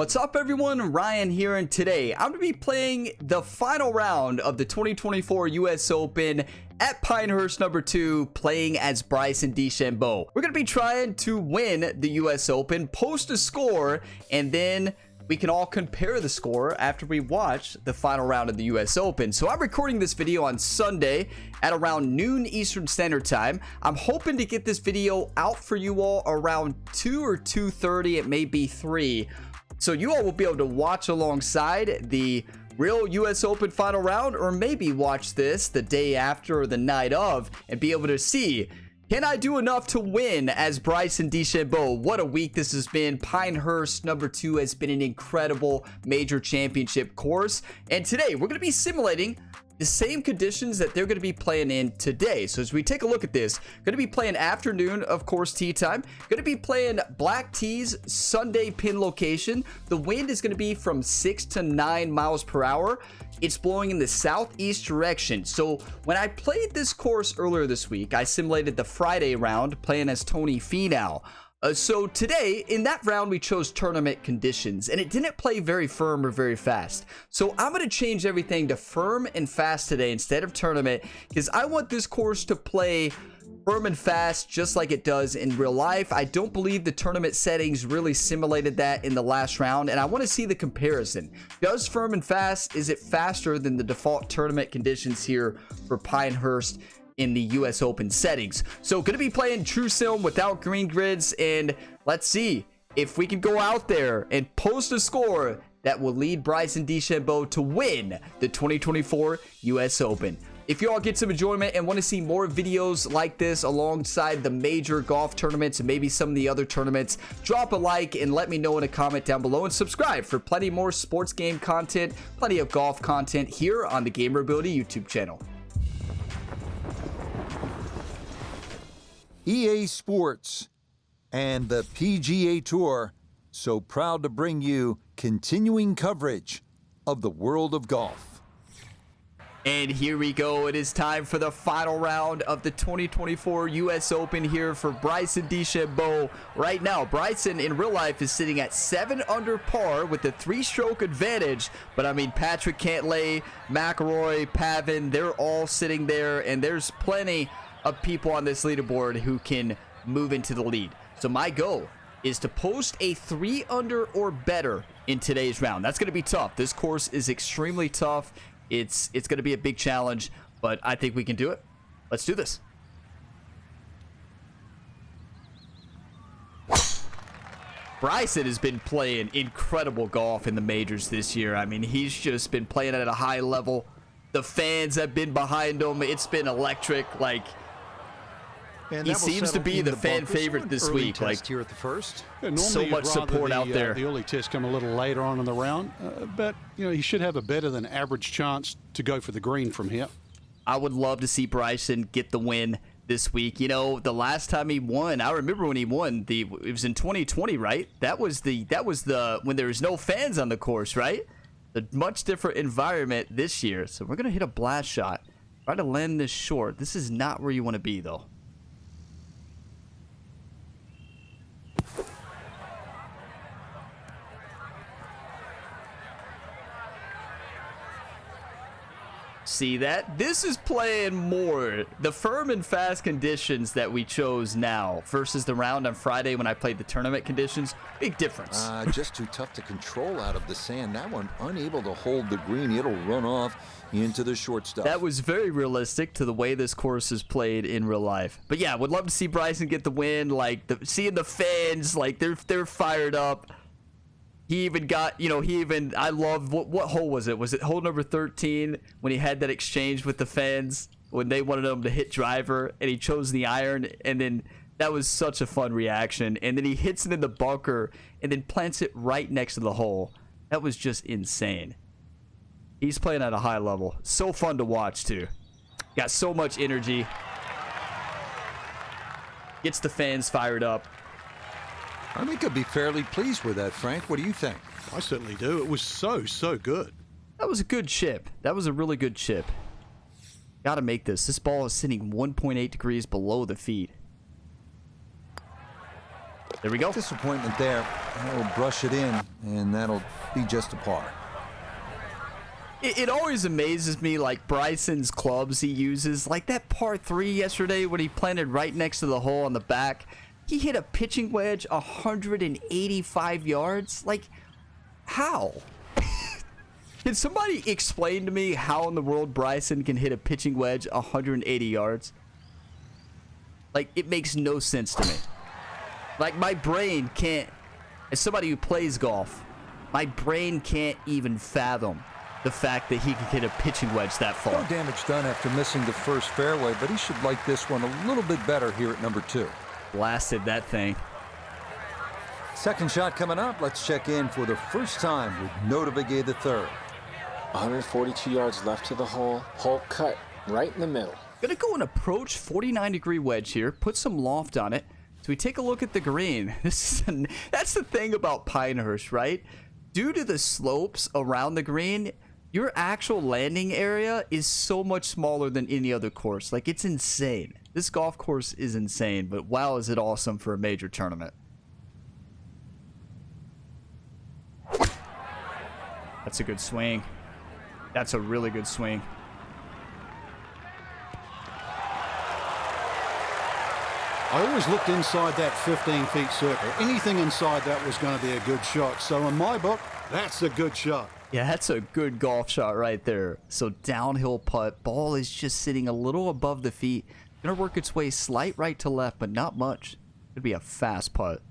What's up everyone, Ryan here, and today I'm going to be playing the final round of the 2024 US Open at Pinehurst number 2, playing as Bryson DeChambeau. We're going to be trying to win the US Open, post a score, and then we can all compare the score after we watch the final round of the US Open. So I'm recording this video on Sunday at around noon Eastern Standard Time. I'm hoping to get this video out for you all around 2 or 2:30, it may be 3. So you all will be able to watch alongside the real US Open final round, or maybe watch this the day after or the night of and be able to see, can I do enough to win as Bryson DeChambeau? What a week this has been. Pinehurst number 2 has been an incredible major championship course. And today we're going to be simulating the same conditions that they're going to be playing in today. So as we take a look at this, going to be playing afternoon, of course, tee time. Going to be playing black tees, Sunday pin location. The wind is going to be from 6 to 9 miles per hour. It's blowing in the southeast direction. So when I played this course earlier this week, I simulated the Friday round playing as Tony Finau. So today, in that round, we chose tournament conditions, and it didn't play very firm or very fast. So I'm going to change everything to firm and fast today instead of tournament, because I want this course to play firm and fast just like it does in real life. I don't believe the tournament settings really simulated that in the last round, and I want to see the comparison. Does firm and fast, is it faster than the default tournament conditions here for Pinehurst in the US Open settings? So going to be playing True Sim without green grids, and let's see if we can go out there and post a score that will lead Bryson DeChambeau to win the 2024 US Open. If you all get some enjoyment and want to see more videos like this alongside the major golf tournaments and maybe some of the other tournaments, drop a like and let me know in a comment down below, and subscribe for plenty more sports game content, plenty of golf content here on the Gamer Ability YouTube channel. EA Sports and the PGA Tour so proud to bring you continuing coverage of the world of golf. And here we go. It is time for the final round of the 2024 US Open here for Bryson DeChambeau. Right now, Bryson in real life is sitting at 7 under par with a 3-stroke advantage. But I mean, Patrick Cantlay, McIlroy, Pavin, they're all sitting there, and there's plenty of people on this leaderboard who can move into the lead. So my goal is to post a 3 under or better in today's round. That's going to be tough. This course is extremely tough. It's going to be a big challenge, but I think we can do it. Let's do this. Bryson has been playing incredible golf in the majors this year. I mean, he's just been playing at a high level. The fans have been behind him. It's been electric. Like, he seems to be the fan favorite this week. Like, here at the first. So much support out there. The early test come a little later on in the round, but you know, he should have a better than average chance to go for the green from here. I would love to see Bryson get the win this week. You know, the last time he won, I remember when he won, it was in 2020, right? That was the when there was no fans on the course, right? A much different environment this year. So we're gonna hit a blast shot. Try to land this short. This is not where you want to be, though. See that? This is playing more the firm and fast conditions that we chose now versus the round on Friday when I played the tournament conditions. Big difference. Just too tough to control out of the sand. That one unable to hold the green. It'll run off into the short stuff. That was very realistic to the way this course is played in real life. But yeah, would love to see Bryson get the win. Like, seeing the fans, like, they're fired up. He even got, you know, I love, what hole was it? Was it hole number 13 when he had that exchange with the fans when they wanted him to hit driver and he chose the iron? And then that was such a fun reaction. And then he hits it in the bunker and then plants it right next to the hole. That was just insane. He's playing at a high level. So fun to watch, too. Got so much energy. Gets the fans fired up. I think I'd be fairly pleased with that, Frank. What do you think? I certainly do. It was so good. That was a good chip. That was a really good chip. Got to make this. This ball is sitting 1.8 degrees below the feet. There we go. Disappointment there. He'll brush it in, and that'll be just a par. It always amazes me, like Bryson's clubs he uses. Like that par 3 yesterday when he planted right next to the hole on the back. He hit a pitching wedge 185 yards. Like, how? Can somebody explain to me how in the world Bryson can hit a pitching wedge 180 yards? Like, it makes no sense to me. Like, my brain can't, as somebody who plays golf, my brain can't even fathom the fact that he can hit a pitching wedge that far. No damage done after missing the first fairway, but he should like this one a little bit better here at number 2. Blasted that thing. Second shot coming up. Let's check in for the first time with Notavigay the third. 142 yards left to the hole. Hole cut right in the middle. Gonna go and approach 49-degree wedge here. Put some loft on it. So we take a look at the green. That's the thing about Pinehurst, right? Due to the slopes around the green, your actual landing area is so much smaller than any other course. Like, it's insane. This golf course is insane, but wow, is it awesome for a major tournament. That's a good swing. That's a really good swing. I always looked inside that 15-feet circle. Anything inside that was going to be a good shot. So in my book, that's a good shot. Yeah, that's a good golf shot right there. So downhill putt. Ball is just sitting a little above the feet. Gonna work its way slight right to left, but not much. Could be a fast putt.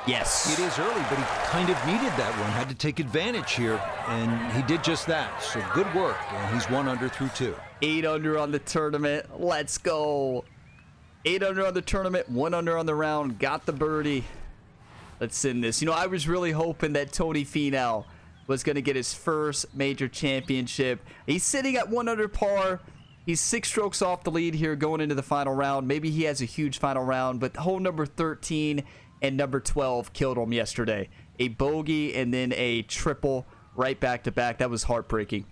Yes. It is early, but he kind of needed that one. Had to take advantage here, and he did just that. So good work, and he's 1 under through 2. 8 under on the tournament. Let's go. 8 under on the tournament, 1 under on the round. Got the birdie. Let's send this. You know, I was really hoping that Tony Finau was going to get his first major championship. He's sitting at 1 under par. He's 6 strokes off the lead here going into the final round. Maybe he has a huge final round, but hole number 13 and number 12 killed him yesterday. A bogey and then a triple right back to back. That was heartbreaking.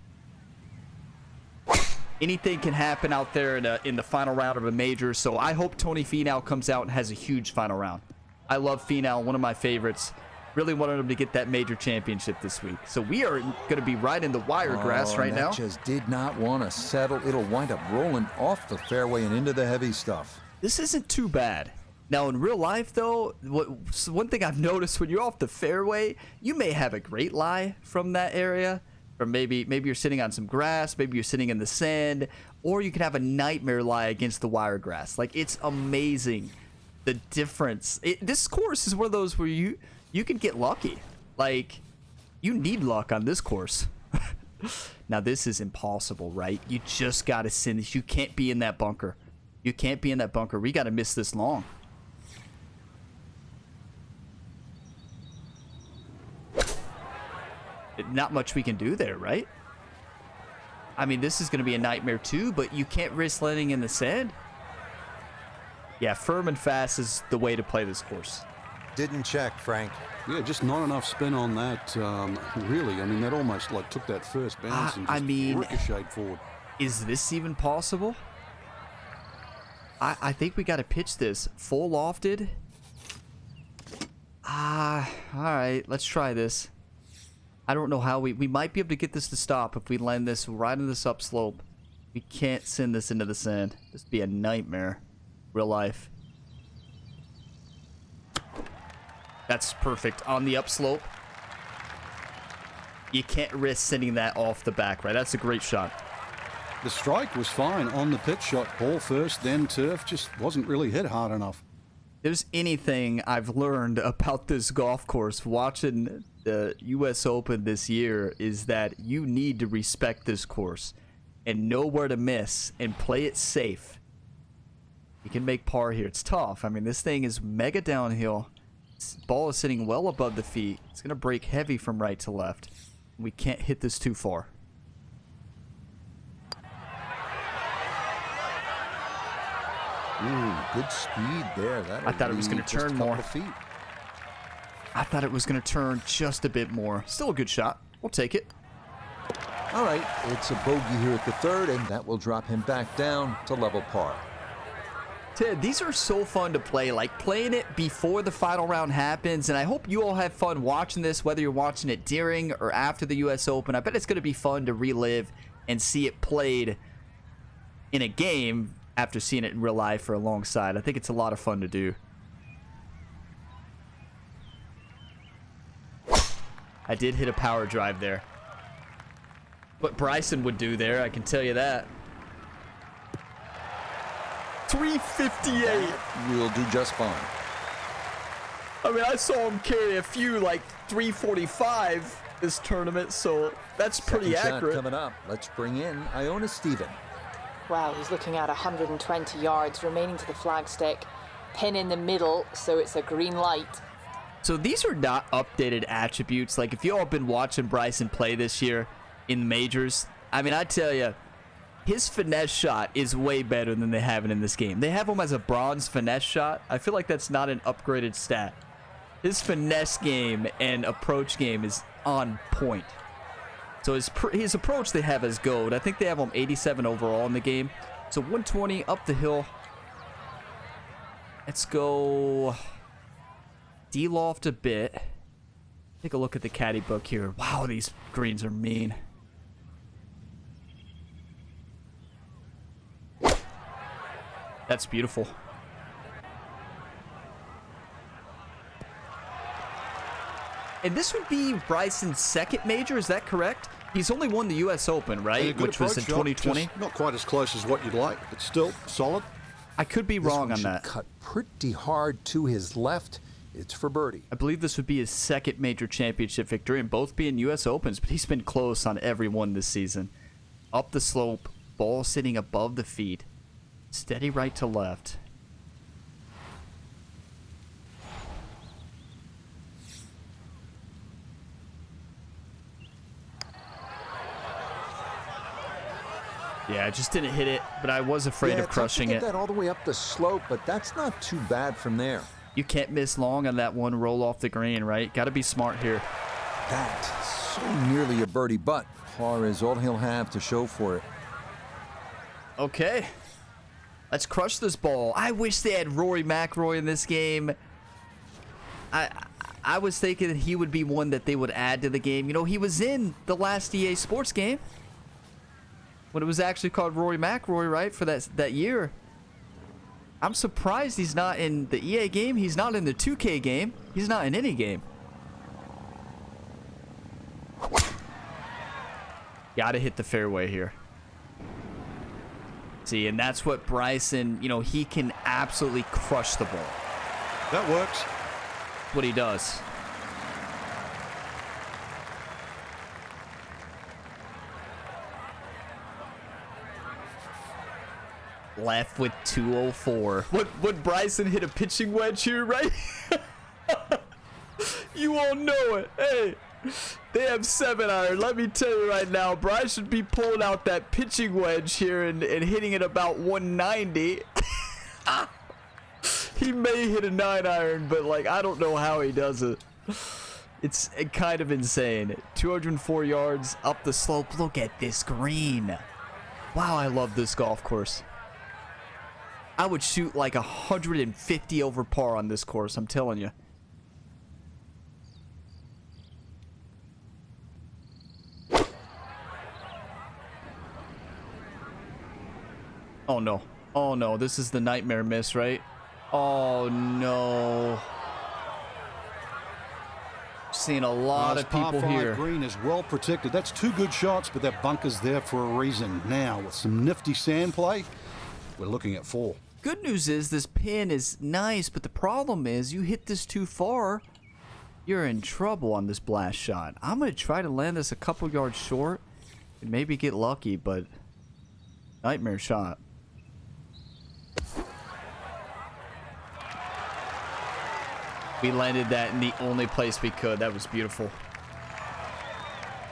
Anything can happen out there in the final round of a major, so I hope Tony Finau comes out and has a huge final round. I love Finau, one of my favorites. Really wanted him to get that major championship this week. So we are going to be right in the wire grass right now. Just did not want to settle. It'll wind up rolling off the fairway and into the heavy stuff. This isn't too bad. Now, in real life, though, one thing I've noticed when you're off the fairway, you may have a great lie from that area. Or maybe you're sitting on some grass, maybe you're sitting in the sand, or you can have a nightmare lie against the wire grass. Like, it's amazing the difference. This course is one of those where you can get lucky. Like, you need luck on this course. Now, this is impossible, right? You just got to send this. You can't be in that bunker. You can't be in that bunker. We got to miss this long. Not much we can do there, right? I mean, this is going to be a nightmare too, but you can't risk landing in the sand. Yeah, firm and fast is the way to play this course. Didn't check, Frank. Yeah, just not enough spin on that, really. I mean, that almost like took that first bounce and just ricocheted forward. Is this even possible? I think we got to pitch this. Full lofted. All right, let's try this. I don't know how we might be able to get this to stop if we land this right in this upslope. We can't send this into the sand. This would be a nightmare. Real life. That's perfect. On the upslope. You can't risk sending that off the back, right? That's a great shot. The strike was fine on the pitch shot. Ball first, then turf. Just wasn't really hit hard enough. If there's anything I've learned about this golf course watching the U.S. Open this year is that you need to respect this course and know where to miss and play it safe. You can make par here. It's tough. I mean, this thing is mega downhill. This ball is sitting well above the feet. It's going to break heavy from right to left. We can't hit this too far. Ooh, good speed there. I thought it was going to turn more. Feet. I thought it was going to turn just a bit more. Still a good shot. We'll take it. All right, it's a bogey here at the third, and that will drop him back down to level par. tell you, these are so fun to play. Like, playing it before the final round happens, and I hope you all have fun watching this, whether you're watching it during or after the US Open. I bet it's going to be fun to relive and see it played in a game after seeing it in real life or alongside. I think it's a lot of fun to do. I did hit a power drive there. What Bryson would do there, I can tell you that. 358. We'll do just fine. I mean, I saw him carry a few like 345 this tournament, so that's pretty Second accurate. shot coming up. Let's bring in Iona Stephen. Wow, he's looking at 120 yards remaining to the flagstick. Pin in the middle, so it's a green light. So these are not updated attributes. Like, if you all have been watching Bryson play this year in majors, I mean, I tell you, his finesse shot is way better than they have it in this game. They have him as a bronze finesse shot. I feel like that's not an upgraded stat. His finesse game and approach game is on point. So his approach they have as gold. I think they have him 87 overall in the game. So 120 up the hill. Let's go D-loft a bit. Take a look at the caddy book here. Wow, these greens are mean. That's beautiful. And this would be Bryson's second major, is that correct? He's only won the US Open, right? Which was in 2020. Not quite as close as what you'd like, but still solid. I could be wrong on that. Cut pretty hard to his left. It's for birdie. I believe this would be his second major championship victory, and both being US Opens, but he's been close on every one this season. Up the slope, ball sitting above the feet. Steady right to left. Yeah, I just didn't hit it, but I was afraid of crushing it. That all the way up the slope, but that's not too bad from there. You can't miss long on that one roll off the green, right? Got to be smart here. That so nearly a birdie, but par is all he'll have to show for it. Okay. Let's crush this ball. I wish they had Rory McIlroy in this game. I was thinking that he would be one that they would add to the game. You know, he was in the last EA Sports game when it was actually called Rory McIlroy, right, for that year. I'm surprised he's not in the EA game. He's not in the 2K game. He's not in any game. Gotta hit the fairway here. See, and that's what Bryson, you know, he can absolutely crush the ball. That works. What he does. Left with 204. Would Bryson hit a pitching wedge here, right? You all know it. Hey, they have 7-iron. Let me tell you right now, Bryson should be pulling out that pitching wedge here and hitting it about 190. He may hit a 9-iron, but like, I don't know how he does it. It's kind of insane. 204 yards up the slope. Look at this green. Wow, I love this golf course. I would shoot like 150 over par on this course, I'm telling you. Oh no. Oh no, this is the nightmare miss, right? Oh no. Seeing a lot of people par 5 here. Green is well protected. That's two good shots, but that bunker's there for a reason. Now, with some nifty sand play, we're looking at 4. Good news is this pin is nice, but the problem is you hit this too far, you're in trouble on this blast shot. I'm going to try to land this a couple yards short and maybe get lucky, but nightmare shot. We landed that in the only place we could. That was beautiful.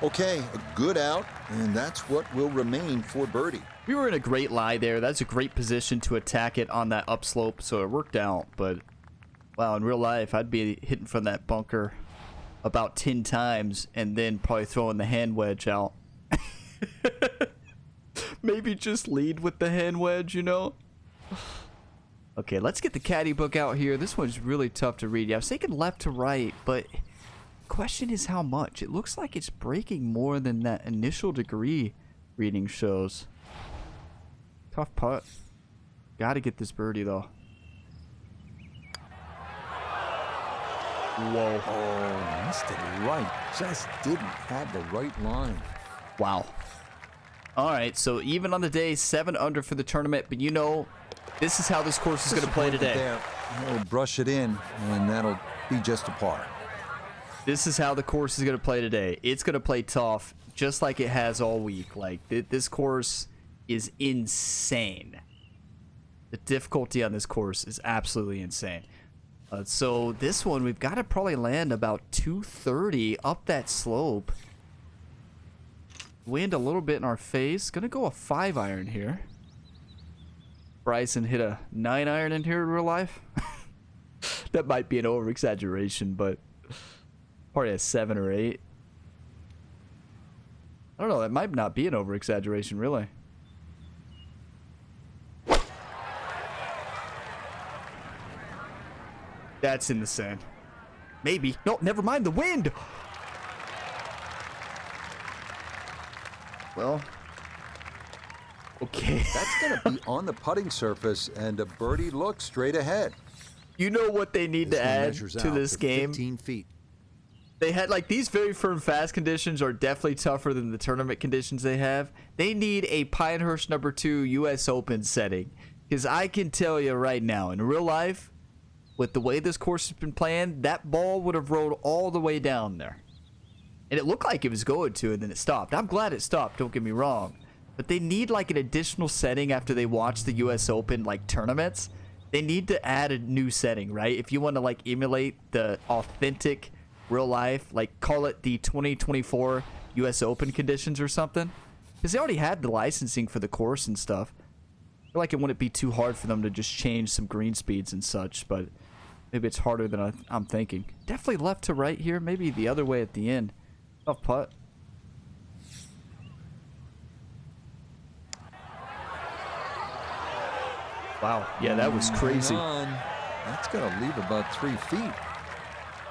Okay, a good out, and that's what will remain for birdie. We were in a great lie there. That's a great position to attack it on that upslope, so it worked out. But, wow, in real life, I'd be hitting from that bunker about 10 times and then probably throwing the hand wedge out. Maybe just lead with the hand wedge, you know? Okay, let's get the caddy book out here. This one's really tough to read. Yeah, I was thinking left to right, but question is how much. It looks like it's breaking more than that initial degree reading shows. Tough putt. Gotta get this birdie, though. Whoa. Oh, missed it right. Just didn't have the right line. Wow. All right, so even on the day, 7 under for the tournament, but you know, this is how this course is going to play today. There. We'll brush it in, and that'll be just a par. This is how the course is going to play today. It's going to play tough, just like it has all week. Like, this course is insane. The difficulty on this course is absolutely insane. So this one, we've got to probably land about 230 up that slope. Wind a little bit in our face. Gonna go a 5-iron here. Bryson hit a 9-iron in here in real life. That might be an over-exaggeration, but probably a 7 or 8. I don't know, that might not be an over-exaggeration, really. That's in the sand. Maybe. No, never mind the wind. Well. Okay. That's going to be on the putting surface, and a birdie look straight ahead. You know what they need to add to this game? 15 feet. They had, like, these very firm fast conditions are definitely tougher than the tournament conditions they have. They need a Pinehurst number 2 U.S. Open setting. Because I can tell you right now, in real life, with the way this course has been playing, that ball would have rolled all the way down there. And it looked like it was going to, and then it stopped. I'm glad it stopped, don't get me wrong. But they need, like, an additional setting after they watch the U.S. Open, like, tournaments. They need to add a new setting, right? If you want to, like, emulate the authentic real life, like, call it the 2024 U.S. Open conditions or something. Because they already had the licensing for the course and stuff. I feel like it wouldn't be too hard for them to just change some green speeds and such, but maybe it's harder than I'm thinking. Definitely left to right here. Maybe the other way at the end. Tough putt. Wow. Yeah, that was crazy. That's going to leave about 3 feet.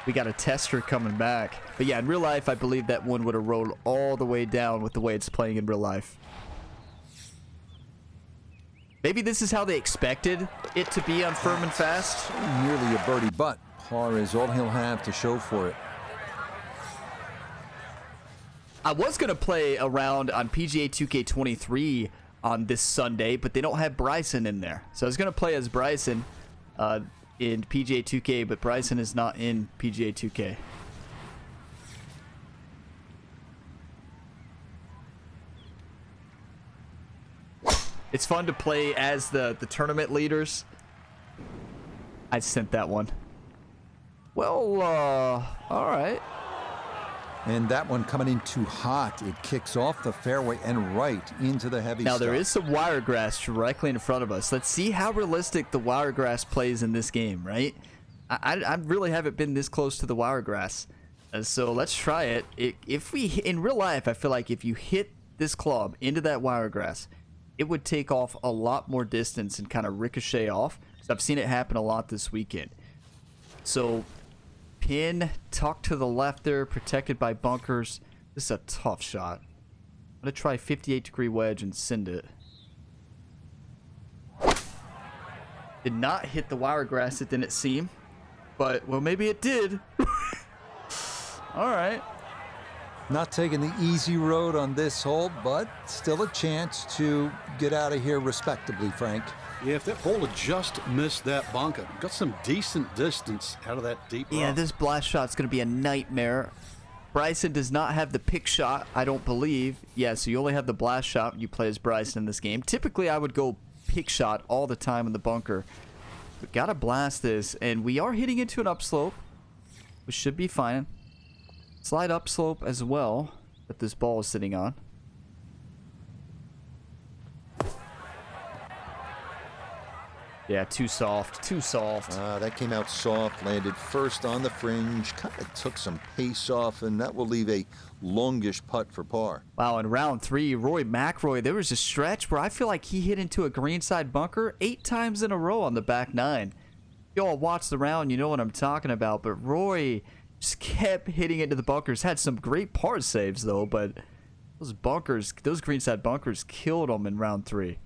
We got a tester coming back. But yeah, in real life, I believe that one would have rolled all the way down with the way it's playing in real life. Maybe this is how they expected it to be on firm and fast. Nearly a birdie, but par is all he'll have to show for it. I was going to play around on PGA 2K23 on this Sunday, but they don't have Bryson in there. So I was going to play as Bryson in PGA 2K, but Bryson is not in PGA 2K. It's fun to play as the tournament leaders. I sent that one. Well, all right. And that one coming in too hot. It kicks off the fairway and right into the heavy Now, stuff. there is some wire grass directly in front of us. Let's see how realistic the wire grass plays in this game, right? I really haven't been this close to the wire grass. So let's try it. If we, in real life, I feel like if you hit this club into that wire grass, it would take off a lot more distance and kind of ricochet off. So I've seen it happen a lot this weekend. So pin tucked to the left there, protected by bunkers. This is a tough shot. I'm going to try 58-degree wedge and send it. Did not hit the wire grass, it didn't seem. But, well, maybe it did. All right. Not taking the easy road on this hole, but still a chance to get out of here respectably, Frank. Yeah, if that ball had just missed that bunker, got some decent distance out of that deep rough. Yeah, this blast shot's going to be a nightmare. Bryson does not have the pick shot, I don't believe. Yeah, so you only have the blast shot when you play as Bryson in this game. Typically, I would go pick shot all the time in the bunker. We got to blast this, and we are hitting into an upslope, which should be fine. Slide upslope as well that this ball is sitting on. Yeah, too soft. Too soft. That came out soft, landed first on the fringe, kind of took some pace off, and that will leave a longish putt for par. Wow, in round 3, Rory McIlroy, there was a stretch where I feel like he hit into a greenside bunker 8 times in a row on the back 9. Y'all watch the round, you know what I'm talking about, but Rory just kept hitting into the bunkers. Had some great par saves, though, but those bunkers, those greenside bunkers killed him in round 3.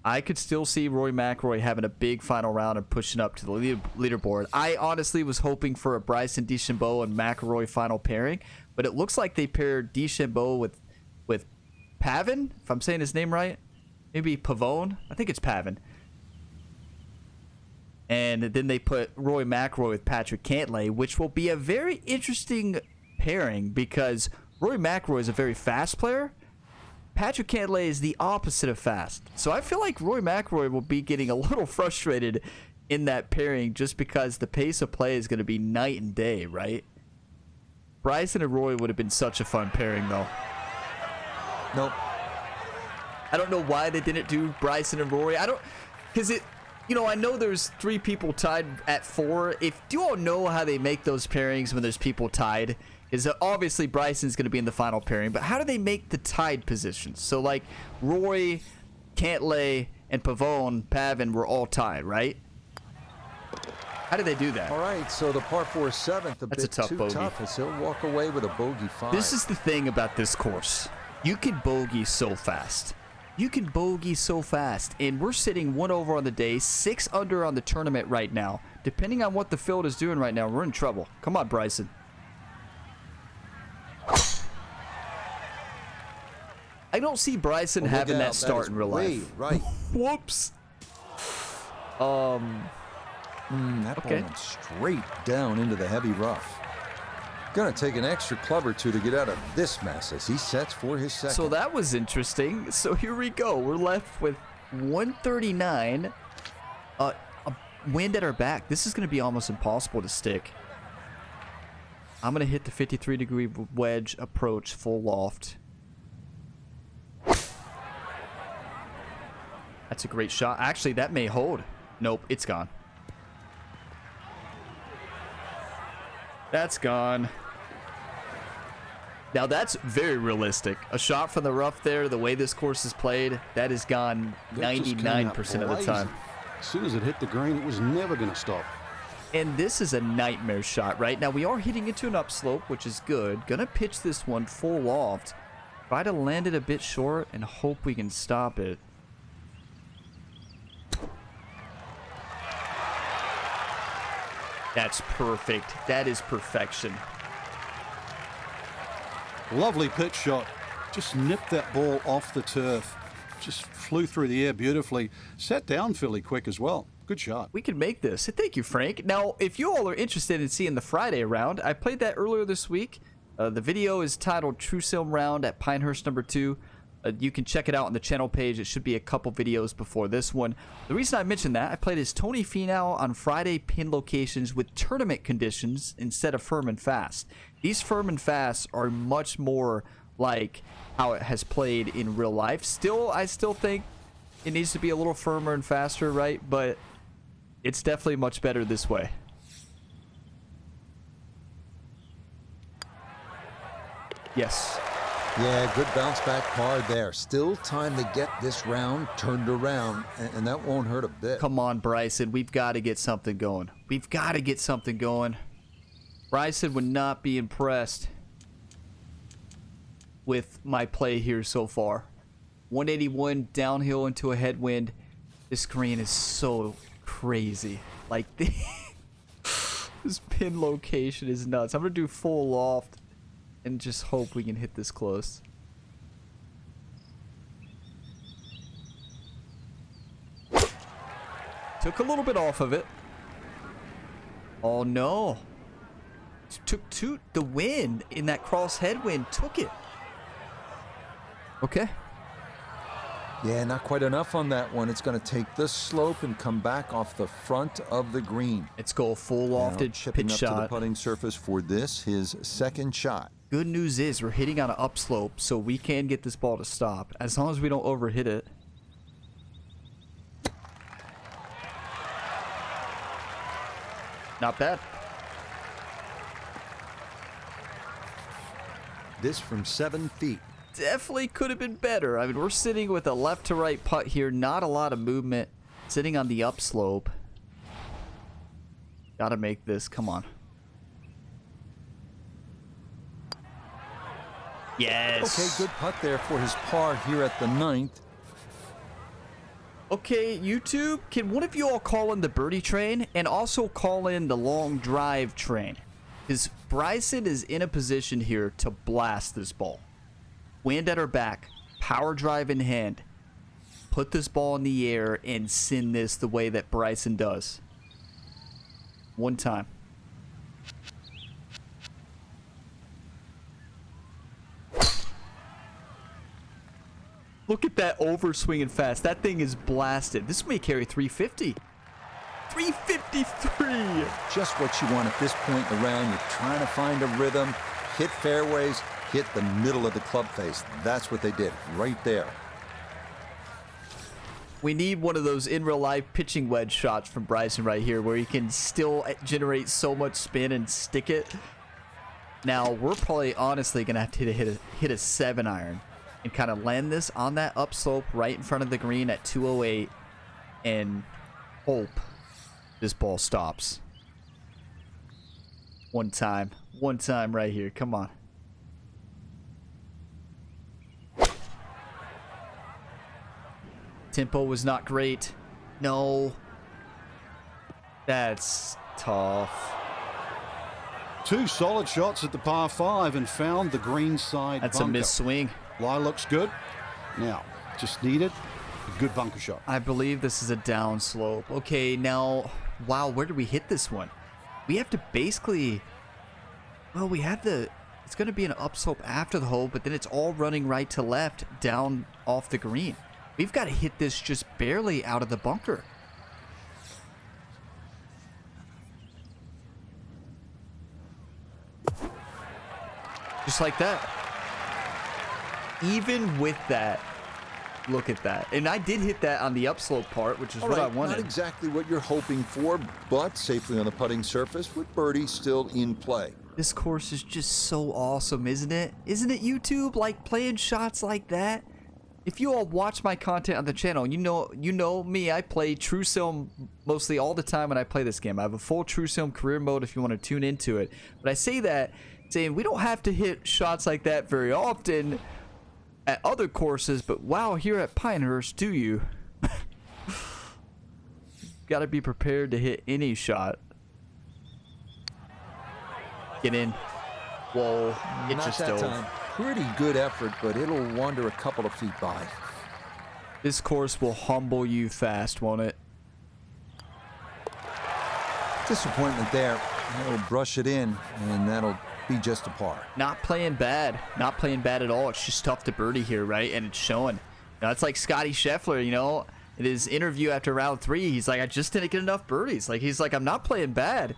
I could still see Rory McIlroy having a big final round and pushing up to the leaderboard. I honestly was hoping for a Bryson DeChambeau and McIlroy final pairing, but it looks like they paired DeChambeau with Pavin, if I'm saying his name right. Maybe Pavone. I think it's Pavin. And then they put Rory McIlroy with Patrick Cantlay, which will be a very interesting pairing because Rory McIlroy is a very fast player. Patrick Cantlay is the opposite of fast. So I feel like Rory McIlroy will be getting a little frustrated in that pairing just because the pace of play is going to be night and day, right? Bryson and Rory would have been such a fun pairing, though. Nope. I don't know why they didn't do Bryson and Rory. Because I know there's 3 people tied at 4. Do you all know how they make those pairings when there's people tied? Is that obviously Bryson's going to be in the final pairing, but how do they make the tied positions? So like Rory, Cantlay, and Pavin were all tied, right? How do they do that? All right, so the par 4 7th, That's a tough too bogey. tough as he'll walk away with a bogey 5. This is the thing about this course. You can bogey so fast. You can bogey so fast, and we're sitting 1 over on the day, 6 under on the tournament right now. Depending on what the field is doing right now, we're in trouble. Come on, Bryson. I don't see Bryson having that start in real life. Right. Whoops. That ball went straight down into the heavy rough. Gonna take an extra club or 2 to get out of this mess as he sets for his second. So that was interesting. So here we go. We're left with 139. A wind at our back. This is going to be almost impossible to stick. I'm going to hit the 53-degree wedge approach full loft. That's a great shot. Actually, that may hold. Nope, it's gone. That's gone. Now that's very realistic. A shot from the rough there, the way this course is played, that is gone 99% of the time. As soon as it hit the green, it was never going to stop. And this is a nightmare shot, right? Now we are hitting into an upslope, which is good. Gonna pitch this one full loft. Try to land it a bit short and hope we can stop it. That's perfect. That is perfection. Lovely pitch shot. Just nipped that ball off the turf. Just flew through the air beautifully. Sat down fairly quick as well. Good shot. We can make this. Thank you, Frank. Now, if you all are interested in seeing the Friday round, I played that earlier this week. The video is titled True Sim Round at Pinehurst number 2. You can check it out on the channel page. It should be a couple videos before this one. The reason I mentioned that, I played as Tony Finau on Friday pin locations with tournament conditions instead of firm and fast. These firm and fast are much more like how it has played in real life. I still think it needs to be a little firmer and faster, right? But it's definitely much better this way. Yes. Yeah, good bounce back par there. Still time to get this round turned around, and that won't hurt a bit. Come on, Bryson. We've got to get something going. We've got to get something going. Bryson would not be impressed with my play here so far. 181 downhill into a headwind. This green is so crazy. Like, this pin location is nuts. I'm going to do full loft and just hope we can hit this close. Took a little bit off of it. Oh no. The wind in that cross headwind took it. Okay. Yeah, not quite enough on that one. It's going to take this slope and come back off the front of the green. Let's go full lofted chipping pitch up to the shot. putting surface for this, his second shot. Good news is we're hitting on an upslope, so we can get this ball to stop as long as we don't overhit it. Not bad. This from 7 feet. Definitely could have been better. I mean, we're sitting with a left to right putt here. Not a lot of movement. Sitting on the upslope. Gotta make this. Come on. Yes. Okay, good putt there for his par here at the 9th. Okay, YouTube, can one of you all call in the birdie train and also call in the long drive train? Because Bryson is in a position here to blast this ball. Wind at her back, power drive in hand. Put this ball in the air and send this the way that Bryson does. One time. Look at that overswinging fast. That thing is blasted. This may carry 350. 353. Just what you want at this point in the round. You're trying to find a rhythm, hit fairways, hit the middle of the club face. That's what they did right there. We need one of those in real life pitching wedge shots from Bryson right here where he can still generate so much spin and stick it. Now, we're probably honestly going to have to hit a 7-iron and kind of land this on that upslope right in front of the green at 208 and hope this ball stops. One time right here. Come on. Tempo was not great. No. That's tough. 2 solid shots at the par 5 and found the green side That's bunker. a missed swing. Lie looks good. Now, just needed a good bunker shot. I believe this is a down slope. Okay, now, wow, where did we hit this one? We have to basically, well, we have the, it's going to be an upslope after the hole, but then it's all running right to left down off the green. We've got to hit this just barely out of the bunker. Just like that. Even with that, look at that. And I did hit that on the upslope part, which is what I wanted. Not exactly what you're hoping for, but safely on the putting surface with birdie still in play. This course is just so awesome, isn't it? Isn't it, YouTube? Like, playing shots like that? If you all watch my content on the channel, you know me. I play True Sim mostly all the time when I play this game. I have a full True Sim career mode if you want to tune into it. But I say that saying we don't have to hit shots like that very often at other courses, but wow, here at Pinehurst, do you? Got to be prepared to hit any shot. Get in. Whoa, it Not just that dove. time. Pretty good effort, but it'll wander a couple of feet by. This course will humble you fast, won't it? Disappointment there. That'll brush it in, and that'll be just a par. Not playing bad. Not playing bad at all. It's just tough to birdie here, right? And it's showing. Now, it's like Scotty Scheffler, you know, in his interview after round 3, he's like, I just didn't get enough birdies. Like, he's like, I'm not playing bad.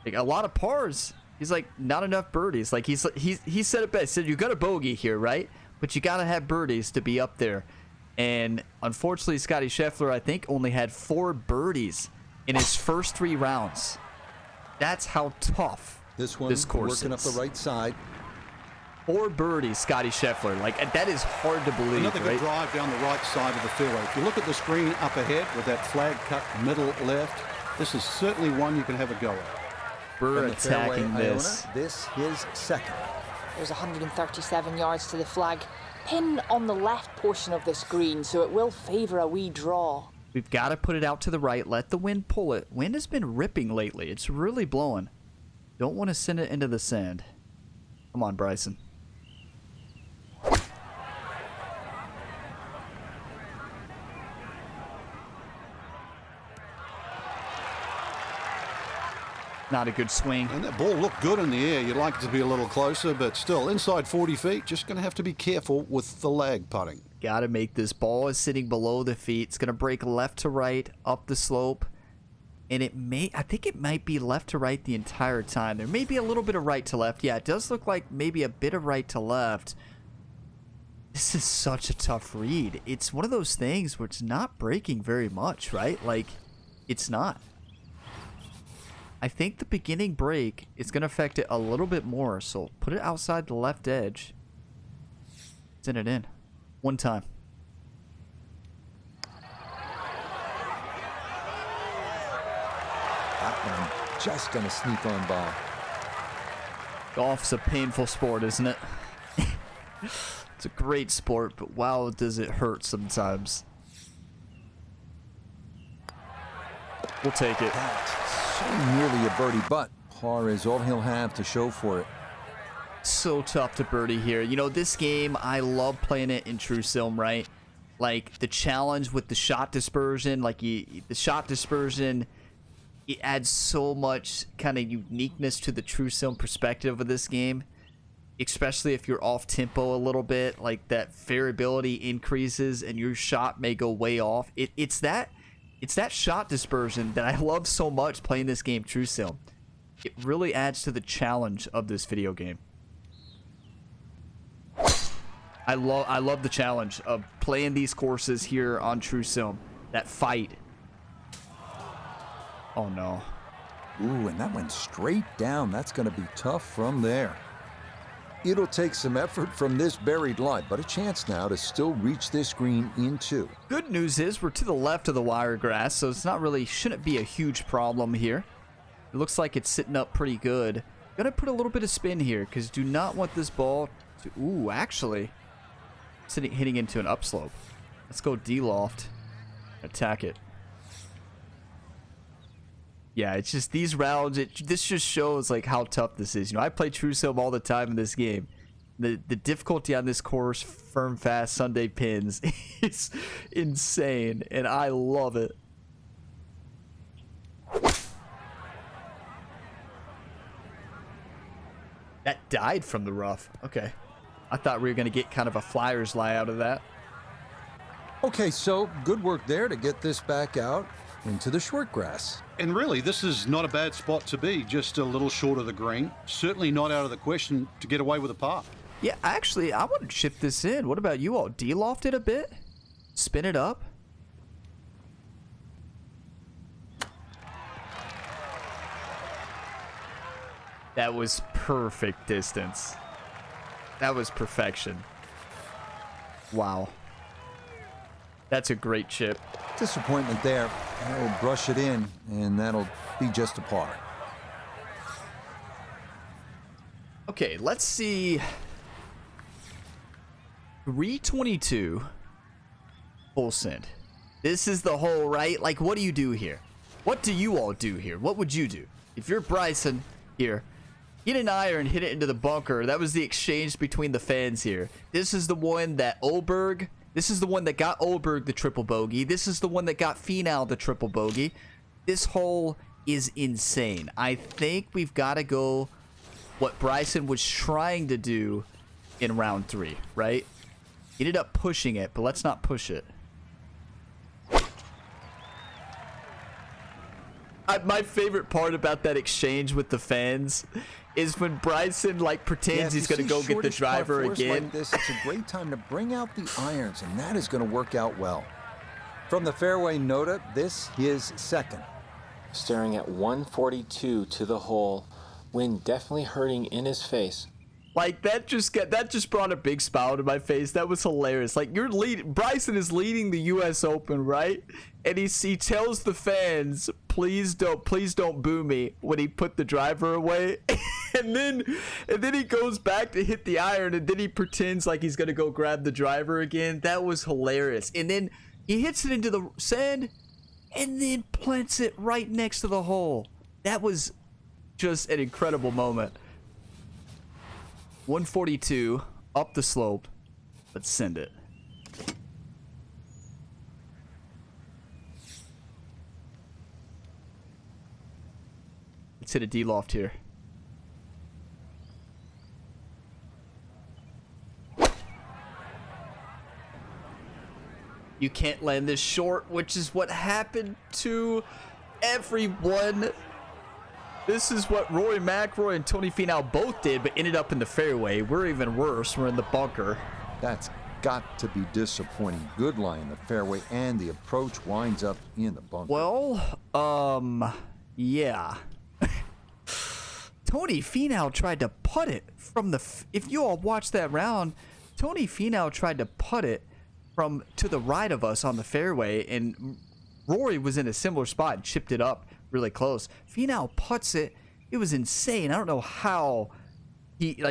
Like, a lot of pars. He's like, not enough birdies. Like, he said it best. He said, you got a bogey here, right? But you got to have birdies to be up there. And unfortunately, Scotty Scheffler, I think, only had 4 birdies in his first 3 rounds. That's how tough This one course working is. up the right side. 4 birdies, Scotty Scheffler. Like, that is hard to believe, Another good right? drive down the right side of the fairway. If you look at the screen up ahead with that flag cut middle left, this is certainly one you can have a go at. We're From the fairway, attacking this. Iona, this is second. There's 137 yards to the flag. Pin on the left portion of this green, so it will favour a wee draw. We've got to put it out to the right. Let the wind pull it. Wind has been ripping lately. It's really blowing. Don't want to send it into the sand. Come on, Bryson. Not a good swing. And that ball looked good in the air. You'd like it to be a little closer, but still, inside 40 feet, just going to have to be careful with the lag putting. Got to make this ball is sitting below the feet. It's going to break left to right up the slope. And I think it might be left to right the entire time. There may be a little bit of right to left. Yeah, it does look like maybe a bit of right to left. This is such a tough read. It's one of those things where it's not breaking very much, right? Like, it's not. I think the beginning break is going to affect it a little bit more. So put it outside the left edge. Send it in. One time. That one just going to sneak on by. Golf's a painful sport, isn't it? It's a great sport, but wow, does it hurt sometimes. We'll take it. That's so nearly a birdie, but par is all he'll have to show for it. So tough to birdie here. You know, this game, I love playing it in True Sim, right? Like, the challenge with the shot dispersion, like, the shot dispersion, it adds so much kind of uniqueness to the True Sim perspective of this game. Especially if you're off tempo a little bit, like that variability increases and your shot may go way off. It's that shot dispersion that I love so much playing this game, True Sim. It really adds to the challenge of this video game. I love the challenge of playing these courses here on True Sim. That fight. Oh no. Ooh, and that went straight down. That's going to be tough from there. It'll take some effort from this buried lie, but a chance now to still reach this green in two. Good news is we're to the left of the wiregrass, so it's not really, shouldn't be a huge problem here. It looks like it's sitting up pretty good. Gonna put a little bit of spin here, because do not want this ball to, ooh, actually, hitting into an upslope. Let's go D-loft. Attack it. Yeah, it's just these rounds, this just shows like how tough this is. You know, I play True Sim all the time in this game. The difficulty on this course, firm, fast, Sunday pins, is insane, and I love it. That died from the rough. Okay. I thought we were going to get kind of a flyer's lie out of that. Okay, so good work there to get this back out into the short grass. And really, this is not a bad spot to be, just a little short of the green. Certainly not out of the question to get away with a par. Yeah, actually, I want to chip this in. What about you all? D-loft it a bit? Spin it up? That was perfect distance. That was perfection. Wow. That's a great chip. Disappointment there. That'll brush it in, and that'll be just a par. Okay, let's see. 322 full send. This is the hole, right? Like, what do you do here? What do you all do here? What would you do? If you're Bryson here, get an iron, hit it into the bunker. That was the exchange between the fans here. This is the one that Oberg... This is the one that got Oberg the triple bogey. This is the one that got Finau the triple bogey. This hole is insane. I think we've got to go what Bryson was trying to do in round 3, right? He ended up pushing it, but let's not push it. My favorite part about that exchange with the fans is when Bryson like pretends he's going to go get the driver again. Like this, it's a great time to bring out the irons, and that is going to work out well. From the fairway Nota, this is second. Staring at 142 to the hole. Wind definitely hurting in his face. Like that just brought a big smile to my face. That was hilarious. Like Bryson is leading the U.S. Open, right? And he tells the fans, please don't boo me when he put the driver away. and then he goes back to hit the iron, and then he pretends like he's gonna go grab the driver again. That was hilarious. And then he hits it into the sand, and then plants it right next to the hole. That was just an incredible moment. 142 up the slope. Let's send it. Let's hit a D-loft here. You can't land this short, which is what happened to everyone. This is what Rory McIlroy and Tony Finau both did, but ended up in the fairway. We're even worse. We're in the bunker. That's got to be disappointing. Good lie in the fairway, and the approach winds up in the bunker. Well, yeah. Tony Finau tried to putt it from the... If you all watched that round, Tony Finau tried to putt it from to the right of us on the fairway, and Rory was in a similar spot and chipped it up really close. Finau putts it. It was insane. I don't know how he...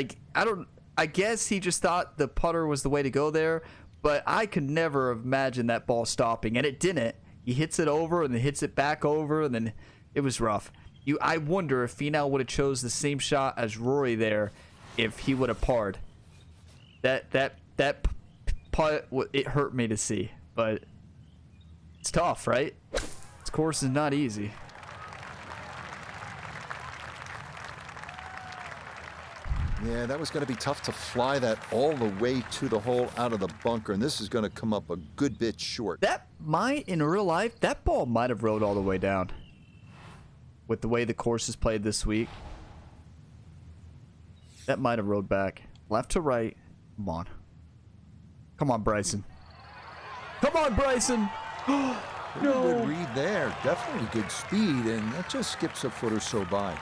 I guess he just thought the putter was the way to go there, but I could never have imagined that ball stopping, and it didn't. He hits it over and then hits it back over, and then it was rough. I wonder if Finau would have chose the same shot as Rory there, if he would have parred. That putt, it hurt me to see, but it's tough, right? This course is not easy. Yeah, that was going to be tough to fly that all the way to the hole out of the bunker, and this is going to come up a good bit short. In real life, that ball might have rode all the way down with the way the course is played this week. That might have rode back. Left to right. Come on. Come on, Bryson. Come on, Bryson! No. Good read there. Definitely good speed, and that just skips a foot or so by.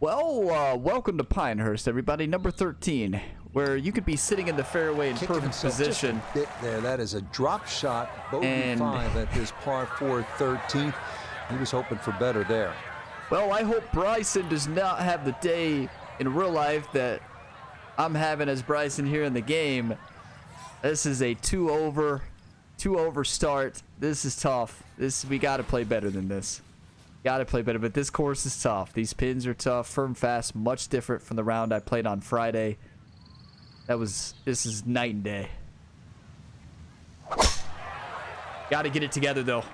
Well, welcome to Pinehurst, everybody. Number 13, where you could be sitting in the fairway in Kicking perfect himself position. just a bit there. That is a drop shot, bogey And- 5 at this par 4 13th. He was hoping for better there. Well, I hope Bryson does not have the day in real life that I'm having as Bryson here in the game. This is a two over start. This is tough. We got to play better than this. Got to play better, but this course is tough. These pins are tough, firm, fast, much different from the round I played on Friday. This is night and day. Got to get it together though,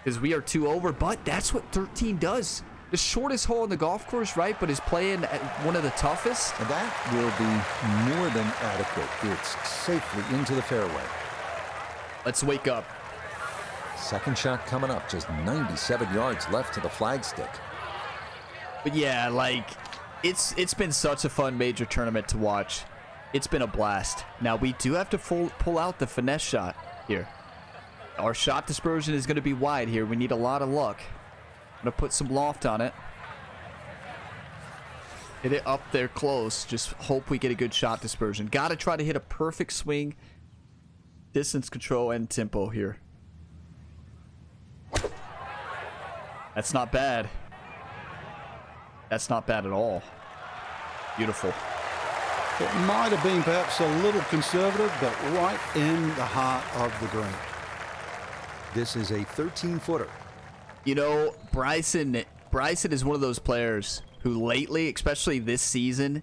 because we are 2 over, but that's what 13 does. The shortest hole in the golf course, right, but is playing at one of the toughest. And that will be more than adequate. It's safely into the fairway. Let's wake up. Second shot coming up, just 97 yards left to the flagstick. But yeah, like, it's been such a fun major tournament to watch. It's been a blast. Now, we do have to pull out the finesse shot here. Our shot dispersion is going to be wide here. We need a lot of luck. I'm going to put some loft on it. Hit it up there close. Just hope we get a good shot dispersion. Got to try to hit a perfect swing, distance control, and tempo here. That's not bad. That's not bad at all. Beautiful. It might have been perhaps a little conservative, but right in the heart of the green. This is a 13-footer. You know, Bryson is one of those players who lately, especially this season,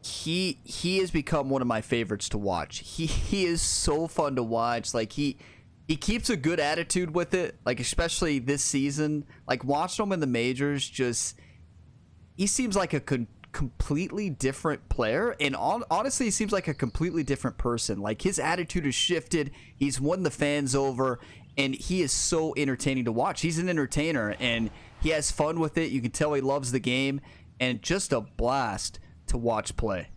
he has become one of my favorites to watch. He is so fun to watch. Like, he keeps a good attitude with it, like, especially this season. Like, watching him in the majors, he seems like a completely different player, and honestly, he seems like a completely different person. Like, his attitude has shifted. He's won the fans over, and he is so entertaining to watch. He's an entertainer, and he has fun with it. You can tell he loves the game, and just a blast to watch play.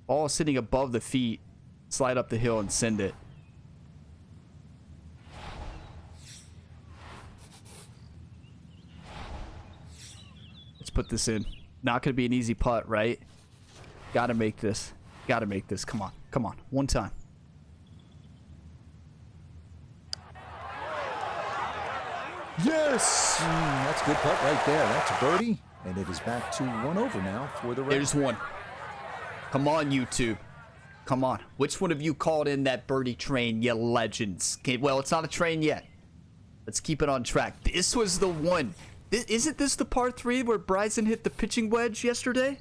Ball sitting above the feet. Slide up the hill and send it. Let's put this in. Not going to be an easy putt, right? Got to make this. Got to make this. Come on. Come on. One time. Yes! That's a good putt right there. That's a birdie, and it is back to 1 over now for the Reds. There's one. Come on, YouTube. Come on. Which one of you called in that birdie train, you legends? Okay, well, it's not a train yet. Let's keep it on track. This was the one. Isn't this the par 3 where Bryson hit the pitching wedge yesterday?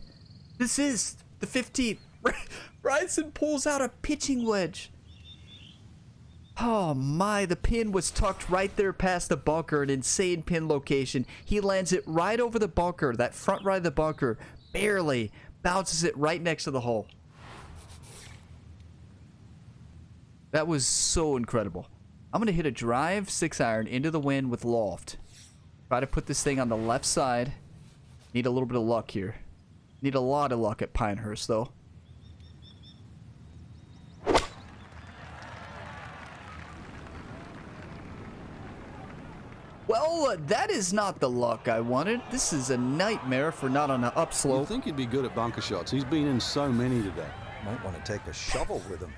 This is the 15th. Bryson pulls out a pitching wedge. Oh my, the pin was tucked right there past the bunker, an insane pin location. He lands it right over the bunker, that front right of the bunker, barely bounces it right next to the hole. That was so incredible. I'm going to hit a drive 6-iron into the wind with loft. Try to put this thing on the left side. Need a little bit of luck here. Need a lot of luck at Pinehurst, though. Well, that is not the luck I wanted. This is a nightmare for not on the I upslope. think he'd be good at bunker shots. He's been in so many today. Might want to take a shovel with him.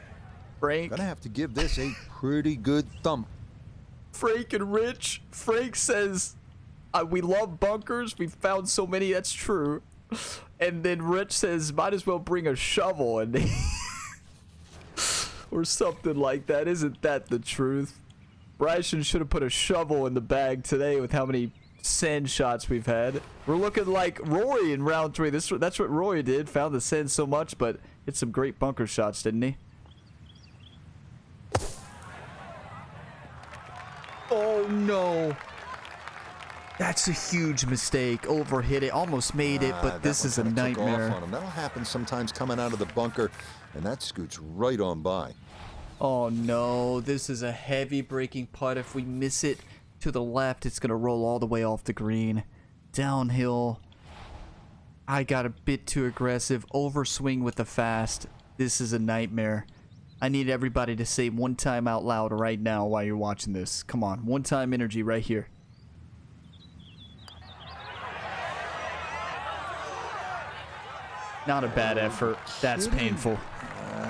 Frank. Gonna have to give this a pretty good thump. Frank and Rich. Frank says, we love bunkers. We've found so many. That's true. And then Rich says, might as well bring a shovel. And or something like that. Isn't that the truth? Bryson should have put a shovel in the bag today with how many sand shots we've had. We're looking like Rory in round 3. That's what Rory did. Found the sand so much, but hit some great bunker shots, didn't he? Oh, no. That's a huge mistake. Overhit it. Almost made it, but this is a nightmare. Off on him. That'll happen sometimes coming out of the bunker, and that scoots right on by. Oh, no. This is a heavy breaking putt. If we miss it to the left, it's going to roll all the way off the green. Downhill. I got a bit too aggressive. Overswing with the fast. This is a nightmare. I need everybody to say one time out loud right now while you're watching this. Come on. One time energy right here. Not a bad effort. That's painful.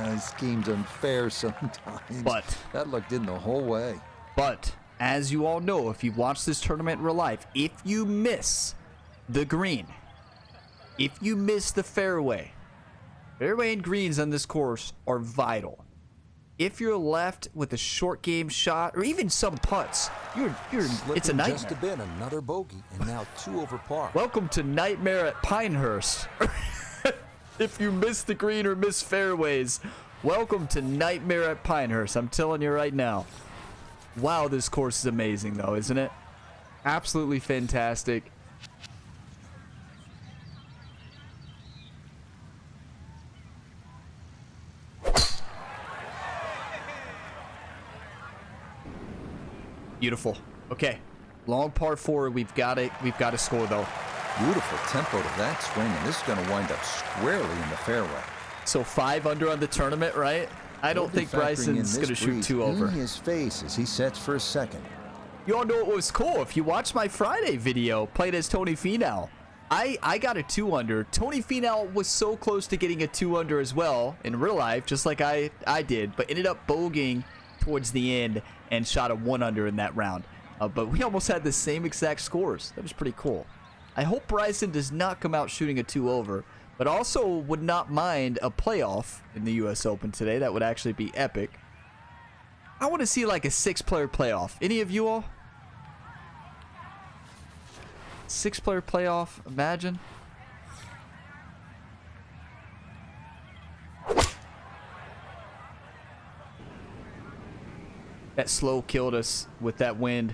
This game's unfair sometimes. But that luck did the whole way. But as you all know, if you've watched this tournament in real life, if you miss the green, if you miss the fairway and greens on this course are vital. If you're left with a short game shot or even some putts, it's a nightmare. Just a bit, another bogey, and now 2 over par. Welcome to Nightmare at Pinehurst. If you miss the green or miss fairways, welcome to Nightmare at Pinehurst. I'm telling you right now. Wow, this course is amazing, though, isn't it? Absolutely fantastic. Beautiful. Okay, long par 4. We've got to score though. Beautiful tempo to that swing, and this is going to wind up squarely in the fairway. So 5 under on the tournament, right? I don't think Bryson's going to shoot 2 over. In his face as he sets for a second. You all know what was cool? If you watched my Friday video, played as Tony Finau, I got a 2 under. Tony Finau was so close to getting a 2 under as well in real life, just like I did, but ended up bogeying towards the end and shot a 1 under in that round. But we almost had the same exact scores. That was pretty cool. I hope Bryson does not come out shooting a 2 over, but also would not mind a playoff in the U.S. Open today. That would actually be epic. I want to see like a 6-player playoff. Any of you all? 6-player playoff, imagine. That slow killed us with that wind.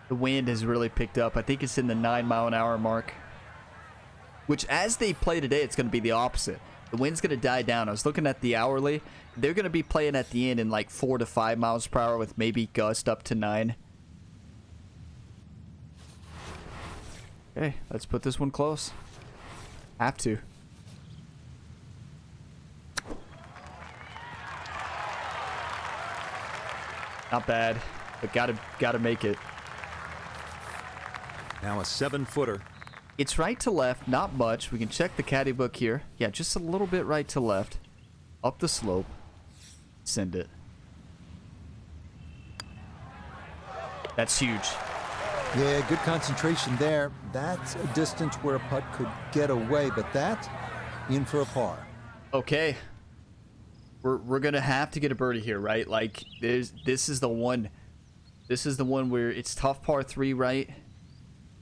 The wind has really picked up. I think it's in the 9-mile-an-hour mark. Which, as they play today, it's going to be the opposite. The wind's going to die down. I was looking at the hourly. They're going to be playing at the end in like 4 to 5 miles per hour with maybe gust up to 9. Okay, let's put this one close. Have to. Not bad, but gotta make it. Now a 7-footer. It's right to left, not much. We can check the caddy book here. Yeah, just a little bit right to left. Up the slope. Send it. That's huge. Yeah, good concentration there. That's a distance where a putt could get away, but that in for a par. Okay. We're gonna have to get a birdie here, right? Like this is the one. This is the one where it's tough par 3, right?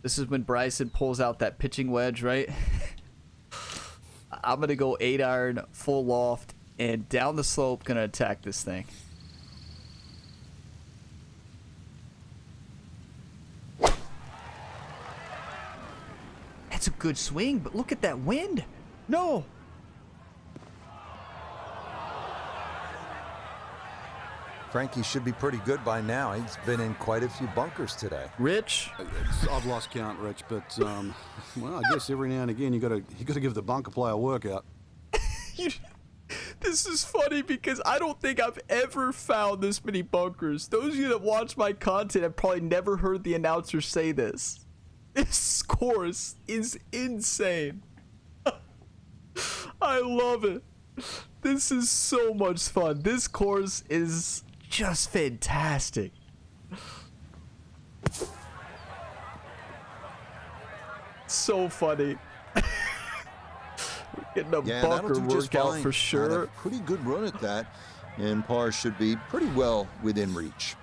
This is when Bryson pulls out that pitching wedge, right? I'm gonna go 8-iron, full loft, and down the slope. Gonna attack this thing. That's a good swing, but look at that wind. No. Frankie should be pretty good by now. He's been in quite a few bunkers today. Rich? I've lost count, Rich, but well, I guess every now and again you got to give the bunker player a workout. This This is funny because I don't think I've ever found this many bunkers. Those of you that watch my content have probably never heard the announcer say this. This course is insane. I love it. This is so much fun. This course is just fantastic. So funny. Getting a bunker workout for sure. Had a pretty good run at that, and par should be pretty well within reach.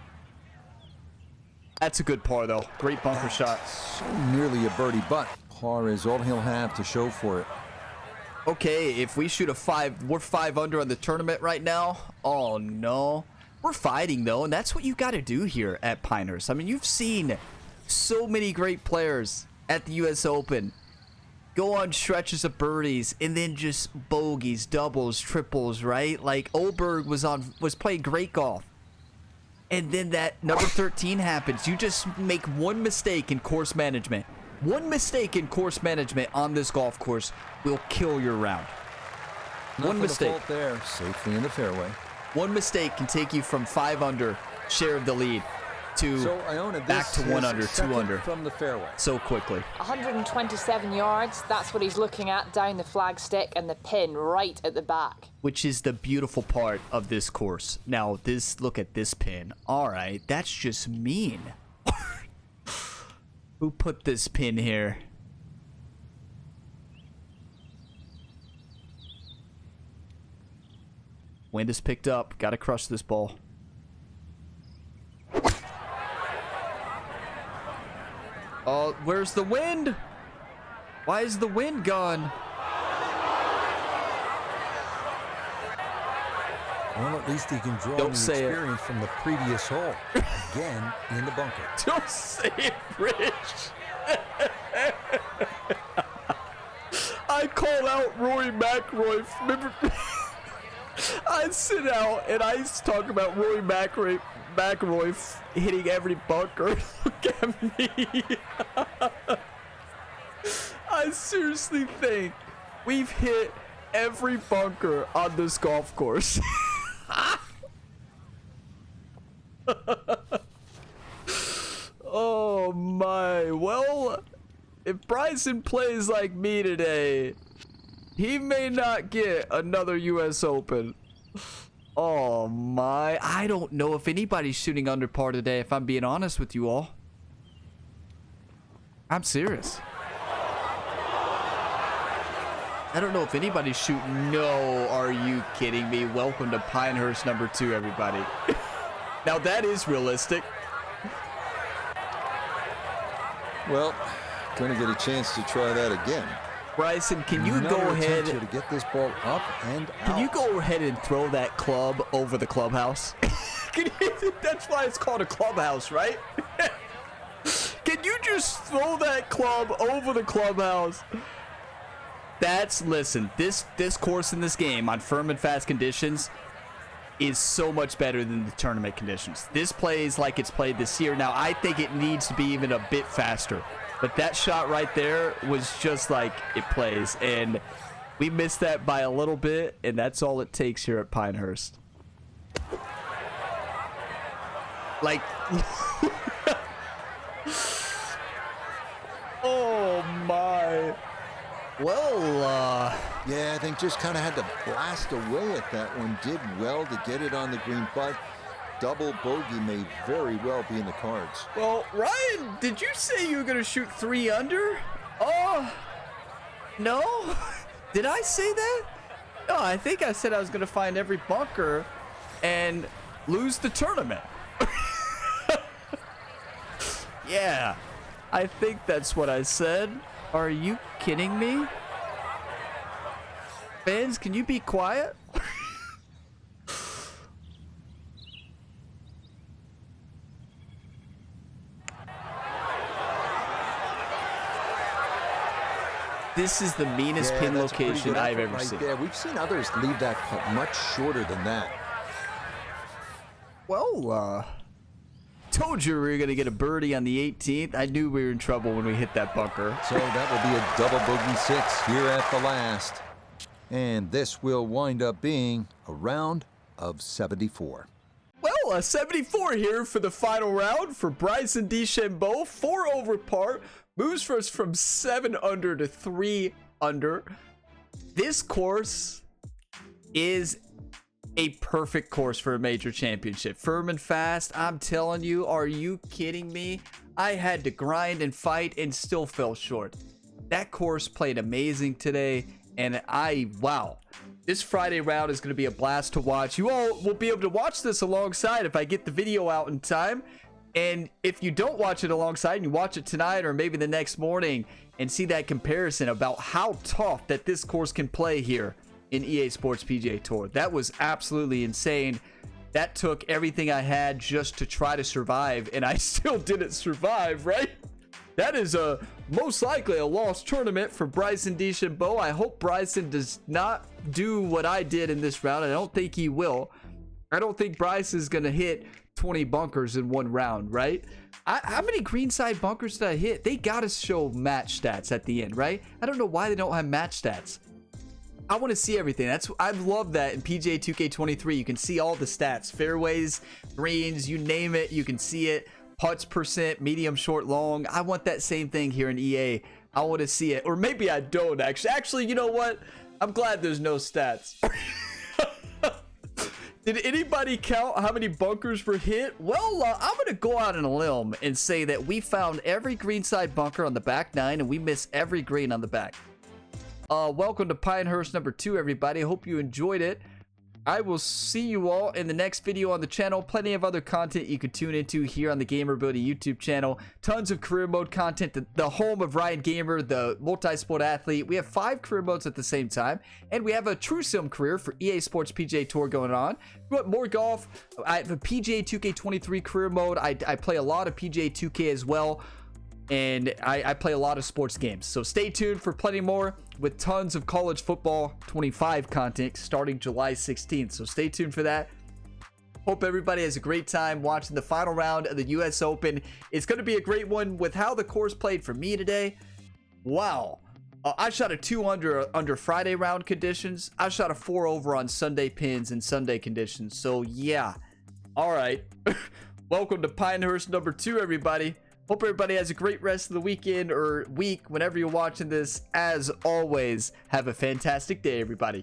That's a good par though. Great bunker shot. So nearly a birdie, but par is all he'll have to show for it. Okay, if we shoot a 5, we're 5 under on the tournament right now. Oh no. We're fighting though, and that's what you got to do here at Pinehurst. I mean, you've seen so many great players at the US Open go on stretches of birdies and then just bogeys, doubles, triples, right? Like Oberg was playing great golf. And then that number 13 happens. You just make one mistake in course management. One mistake in course management on this golf course will kill your round. One mistake there, safely in the fairway. One mistake can take you from 5 under, share of the lead, to back to 1 under, 2 under from the fairway so quickly. 127 yards, that's what he's looking at down the flagstick, and the pin right at the back. Which is the beautiful part of this course. Now, look at this pin. All right, that's just mean. Who put this pin here? Wind is picked up. Gotta crush this ball. Oh, where's the wind? Why is the wind gone? Well, at least he can draw Don't on his say experience from the previous hole. Again, in the bunker. Don't say it, Rich. I call out Rory McIlroy. Remember, I sit out and I used to talk about Rory McIlroy hitting every bunker. Look at me. I seriously think we've hit every bunker on this golf course. Oh my. Well, if Bryson plays like me today, he may not get another US Open. Oh my. I don't know if anybody's shooting under par today, if I'm being honest with you all. I'm serious. I don't know if anybody's shooting. No, are you kidding me? Welcome to Pinehurst number 2, everybody. Now that is realistic. Well, gonna get a chance to try that again. Bryson, can you go Another ahead? attempt here to get this ball up and out. Can you go ahead and throw that club over the clubhouse? That's why it's called a clubhouse, right? Can you just throw that club over the clubhouse? Listen, this course in this game on firm and fast conditions is so much better than the tournament conditions. This plays like it's played this year. Now, I think it needs to be even a bit faster. But that shot right there was just like it plays. And we missed that by a little bit, and that's all it takes here at Pinehurst. Like... Oh, my... Well, yeah, I think just kind of had to blast away at that one. Did well to get it on the green, but double bogey may very well be in the cards. Well, Ryan, did you say you were going to shoot 3 under? Oh, no? Did I say that? No, I think I said I was going to find every bunker and lose the tournament. Yeah, I think that's what I said. Are you kidding me? Fans, can you be quiet? This is the meanest pin location I've ever seen. Yeah, we've seen others leave that putt much shorter than that. Well, told you we were going to get a birdie on the 18th. I knew we were in trouble when we hit that bunker. So that will be a double bogey 6 here at the last. And this will wind up being a round of 74. Well, a 74 here for the final round for Bryson DeChambeau. 4 over par. Moves us from 7 under to 3 under. This course is a perfect course for a major championship. Firm and fast. I'm telling you, are you kidding me? I had to grind and fight and still fell short. That course played amazing today. And wow. This Friday round is going to be a blast to watch. You all will be able to watch this alongside if I get the video out in time. And if you don't watch it alongside and you watch it tonight or maybe the next morning and see that comparison about how tough that this course can play here in EA Sports PGA Tour. That was absolutely insane. That took everything I had just to try to survive, and I still didn't survive, right? That is most likely a lost tournament for Bryson DeChambeau. I hope Bryson does not do what I did in this round. I don't think he will. I don't think Bryson's going to hit 20 bunkers in one round, right? How many greenside bunkers did I hit? They got to show match stats at the end, right? I don't know why they don't have match stats. I want to see everything. I love that in PGA 2K23. You can see all the stats. Fairways, greens, you name it. You can see it. Putts percent, medium, short, long. I want that same thing here in EA. I want to see it. Or maybe I don't, actually. Actually, you know what? I'm glad there's no stats. Did anybody count how many bunkers were hit? Well, I'm going to go out on a limb and say that we found every greenside bunker on the back 9 and we missed every green on the back. Welcome to Pinehurst number 2, everybody. Hope you enjoyed it. I will see you all in the next video on the channel. Plenty of other content you can tune into here on the Gamerability YouTube channel. Tons of career mode content. The home of Ryan Gamer, the multi-sport athlete. We have 5 career modes at the same time. And we have a True Sim career for EA Sports PGA Tour going on. If you want more golf, I have a PGA 2K23 career mode. I play a lot of PGA 2K as well. And I play a lot of sports games. So stay tuned for plenty more with tons of college football 25 content starting July 16th. So stay tuned for that. Hope everybody has a great time watching the final round of the US Open. It's going to be a great one with how the course played for me today. Wow. I shot a 2 under Friday round conditions. I shot a 4 over on Sunday pins and Sunday conditions. So yeah. All right. Welcome to Pinehurst number 2, everybody. Hope everybody has a great rest of the weekend or week whenever you're watching this. As always, have a fantastic day, everybody.